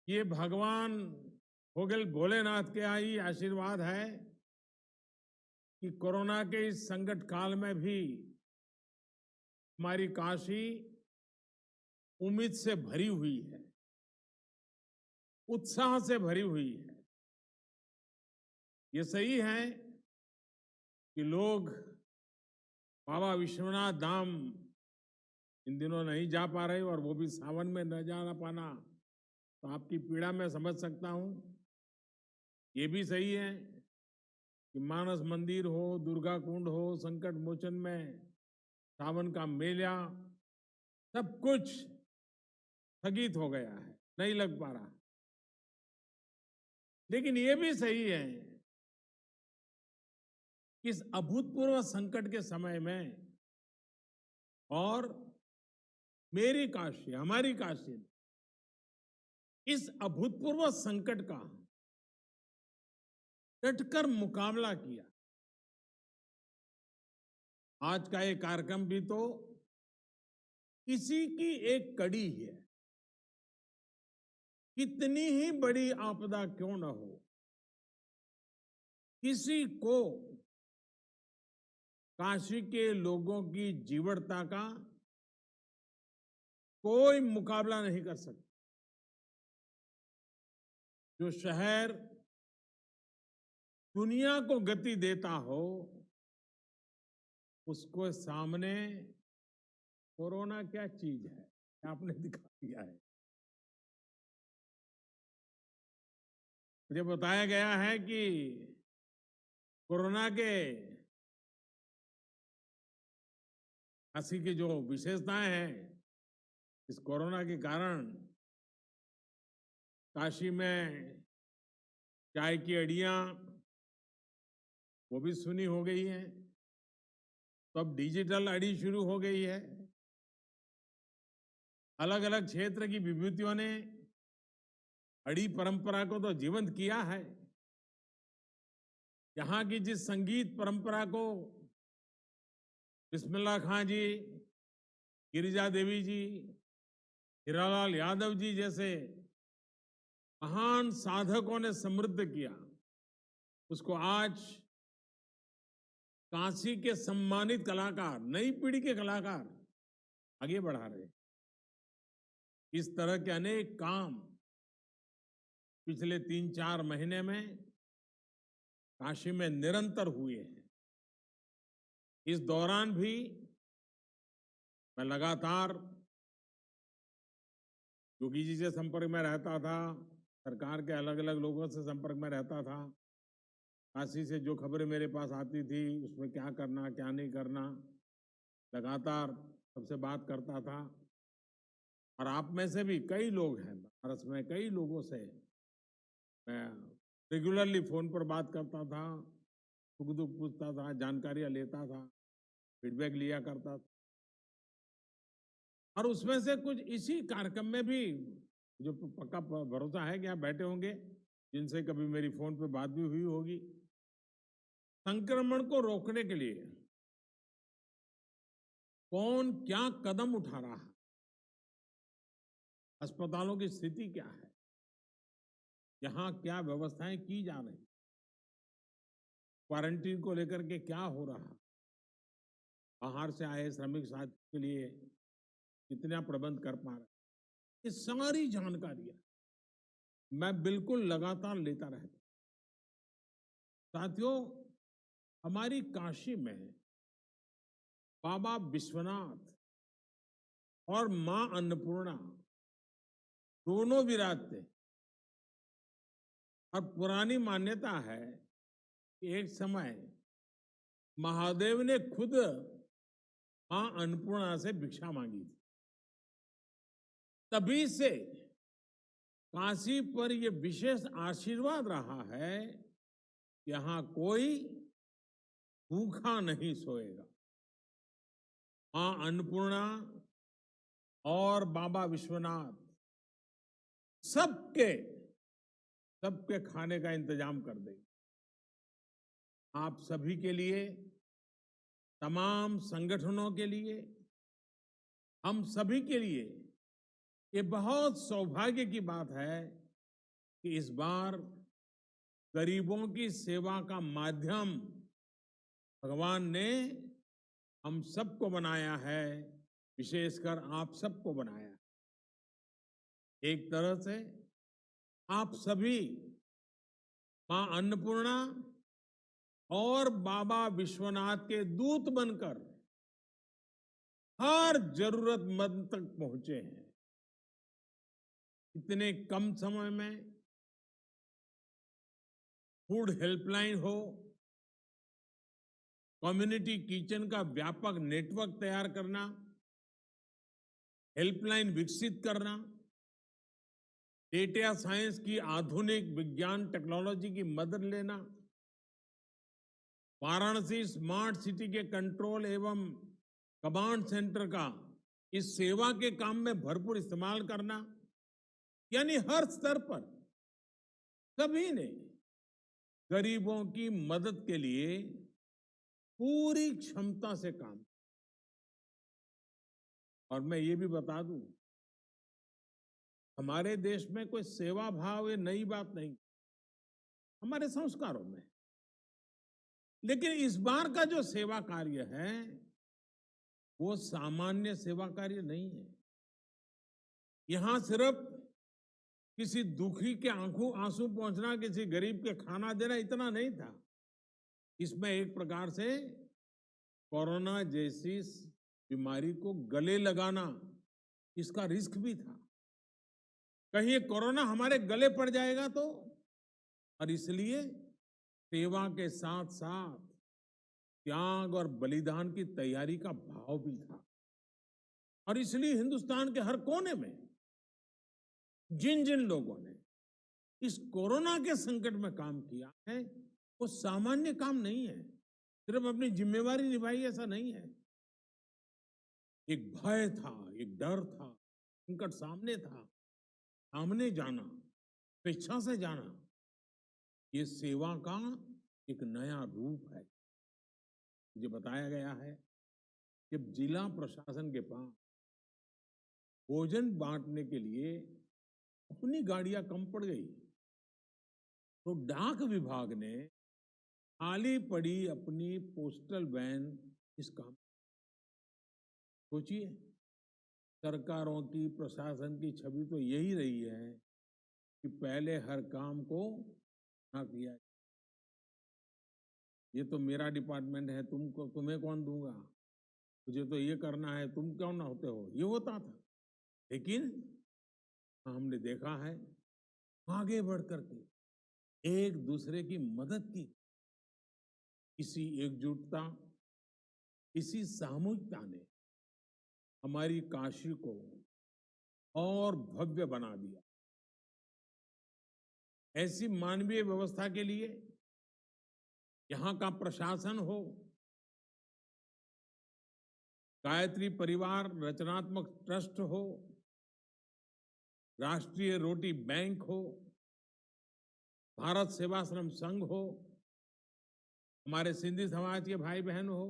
ये भगवान भोगल भोलेनाथ के ही आशीर्वाद है कि कोरोना के इस संकट काल में भी हमारी काशी उम्मीद से भरी हुई है, उत्साह से भरी हुई है। ये सही है कि लोग बाबा विश्वनाथ धाम इन दिनों नहीं जा पा रहे और वो भी सावन में न जा पाना, तो आपकी पीड़ा मैं समझ सकता हूं। ये भी सही है कि मानस मंदिर हो, दुर्गा कुंड हो, संकट मोचन में सावन का मेला, सब कुछ स्थगित हो गया है, नहीं लग पा रहा। लेकिन ये भी सही है कि इस अभूतपूर्व संकट के समय में और मेरी काशी, हमारी काशी ने इस अभूतपूर्व संकट का डटकर मुकाबला किया। आज का ये कार्यक्रम भी तो इसी की एक कड़ी है। कितनी ही बड़ी आपदा क्यों न हो, किसी को काशी के लोगों की जीवटता का कोई मुकाबला नहीं कर सकता। जो शहर दुनिया को गति देता हो, उसको सामने कोरोना क्या चीज है, आपने दिखा दिया है। मुझे बताया गया है कि कोरोना के काशी की जो विशेषताएं हैं, इस कोरोना के कारण काशी में चाय की अड़ियां वो भी सुनी हो गई हैं। तो अब डिजिटल अड़ी शुरू हो गई है। अलग अलग क्षेत्र की विभूतियों ने अड़ी परंपरा को तो जीवंत किया है। यहाँ की जिस संगीत परंपरा को बिस्मिल्लाह खां जी, गिरिजा देवी जी, हीरालाल यादव जी जैसे महान साधकों ने समृद्ध किया, उसको आज काशी के सम्मानित कलाकार, नई पीढ़ी के कलाकार आगे बढ़ा रहे। इस तरह के अनेक काम पिछले 3-4 महीने में काशी में निरंतर हुए हैं। इस दौरान भी मैं लगातार योगी जी से संपर्क में रहता था, सरकार के अलग अलग लोगों से संपर्क में रहता था। काशी से जो खबरें मेरे पास आती थी, उसमें क्या करना, क्या नहीं करना, लगातार सबसे बात करता था। और आप में से भी कई लोग हैं, बनारस में कई लोगों से मैं रेगुलरली फोन पर बात करता था, सुख दुख पूछता था, जानकारियां लेता था, फीडबैक लिया करता था। और उसमें से कुछ इसी कार्यक्रम में भी जो पक्का भरोसा है कि यहाँ बैठे होंगे, जिनसे कभी मेरी फोन पे बात भी हुई होगी। संक्रमण को रोकने के लिए कौन क्या कदम उठा रहा है, अस्पतालों की स्थिति क्या है, यहां क्या व्यवस्थाएं की जा रही, क्वारंटीन को लेकर के क्या हो रहा, बाहर से आए श्रमिक साथी के लिए कितना प्रबंध कर पा रहे, ये सारी जानकारियां मैं बिल्कुल लगातार लेता रहता। साथियों, हमारी काशी में बाबा विश्वनाथ और मां अन्नपूर्णा दोनों विराजते। और पुरानी मान्यता है कि एक समय महादेव ने खुद मां अन्नपूर्णा से भिक्षा मांगी थी। तभी से काशी पर यह विशेष आशीर्वाद रहा है, यहां कोई भूखा नहीं सोएगा। मां अन्नपूर्णा और बाबा विश्वनाथ सबके सबके खाने का इंतजाम कर देंगे। आप सभी के लिए, तमाम संगठनों के लिए, हम सभी के लिए ये बहुत सौभाग्य की बात है कि इस बार गरीबों की सेवा का माध्यम भगवान ने हम सबको बनाया है, विशेषकर आप सबको बनाया है। एक तरह से आप सभी मां अन्नपूर्णा और बाबा विश्वनाथ के दूत बनकर हर जरूरतमंद तक पहुंचे हैं। इतने कम समय में फूड हेल्पलाइन हो, कम्युनिटी किचन का व्यापक नेटवर्क तैयार करना, हेल्पलाइन विकसित करना, डेटा साइंस की आधुनिक विज्ञान टेक्नोलॉजी की मदद लेना, वाराणसी स्मार्ट सिटी के कंट्रोल एवं कमांड सेंटर का इस सेवा के काम में भरपूर इस्तेमाल करना, यानी हर स्तर पर सभी ने गरीबों की मदद के लिए पूरी क्षमता से काम। और मैं ये भी बता दूं, हमारे देश में कोई सेवा भाव ये नई बात नहीं, हमारे संस्कारों में। लेकिन इस बार का जो सेवा कार्य है वो सामान्य सेवा कार्य नहीं है। यहां सिर्फ किसी दुखी के आंखों आंसू पहुंचना, किसी गरीब के खाना देना इतना नहीं था। इसमें एक प्रकार से कोरोना जैसी बीमारी को गले लगाना, इसका रिस्क भी था। कहीं ये कोरोना हमारे गले पड़ जाएगा तो, और इसलिए सेवा के साथ साथ त्याग और बलिदान की तैयारी का भाव भी था। और इसलिए हिंदुस्तान के हर कोने में जिन जिन लोगों ने इस कोरोना के संकट में काम किया है वो सामान्य काम नहीं है, सिर्फ अपनी जिम्मेवारी निभाई ऐसा नहीं है। एक भय था, एक डर था, संकट सामने था, सामने जाना, स्वेच्छा से जाना, ये सेवा का एक नया रूप है। मुझे बताया गया है कि जिला प्रशासन के पास भोजन बांटने के लिए अपनी गाड़ियां कम पड़ गई, तो डाक विभाग ने खाली पड़ी अपनी पोस्टल वैन इस काम। सोचिए, सरकारों की, प्रशासन की छवि तो यही रही है कि पहले हर काम को ना किया, ये तो मेरा डिपार्टमेंट है, तुमको तुम्हें कौन दूंगा, मुझे तो ये करना है, तुम क्यों ना होते हो, ये होता था। लेकिन हमने देखा है आगे बढ़ करके एक दूसरे की मदद की, इसी एकजुटता, इसी सामूहिकता ने हमारी काशी को और भव्य बना दिया। ऐसी मानवीय व्यवस्था के लिए यहां का प्रशासन हो, गायत्री परिवार रचनात्मक ट्रस्ट हो, राष्ट्रीय रोटी बैंक हो, भारत सेवाश्रम संघ हो, हमारे सिंधी समाज के भाई बहन हो,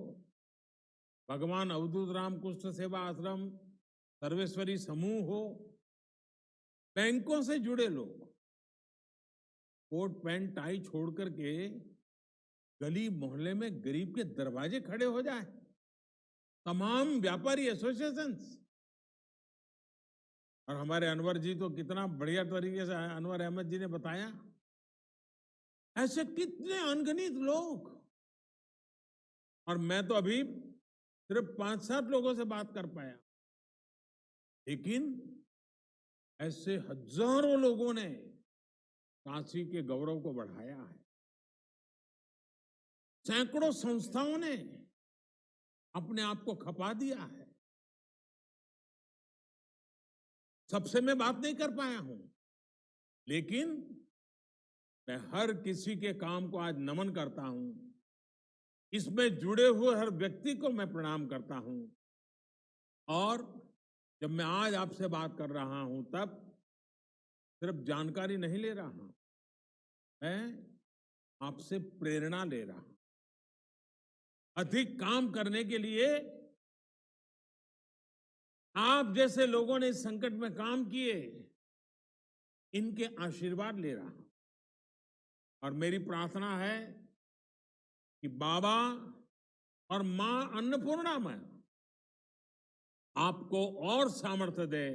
भगवान अवधूत राम कुष्ठ सेवा आश्रम, सर्वेश्वरी समूह हो, बैंकों से जुड़े लोग कोट पैंट टाई छोड़ करके गली मोहल्ले में गरीब के दरवाजे खड़े हो जाए, तमाम व्यापारी एसोसिएशंस। और हमारे अनवर जी तो कितना बढ़िया तरीके से, अनवर अहमद जी ने बताया, ऐसे कितने अनगिनत लोग। और मैं तो अभी सिर्फ 5-7 लोगों से बात कर पाया, लेकिन ऐसे हजारों लोगों ने काशी के गौरव को बढ़ाया है। सैकड़ों संस्थाओं ने अपने आप को खपा दिया है। सबसे मैं बात नहीं कर पाया हूं, लेकिन मैं हर किसी के काम को आज नमन करता हूं। इसमें जुड़े हुए हर व्यक्ति को मैं प्रणाम करता हूं। और जब मैं आज आपसे बात कर रहा हूं तब सिर्फ जानकारी नहीं ले रहा हूं, मैं आपसे प्रेरणा ले रहा हूं। अधिक काम करने के लिए आप जैसे लोगों ने इस संकट में काम किए, इनके आशीर्वाद ले रहा हूं। और मेरी प्रार्थना है कि बाबा और मां अन्नपूर्णा में आपको और सामर्थ्य दे,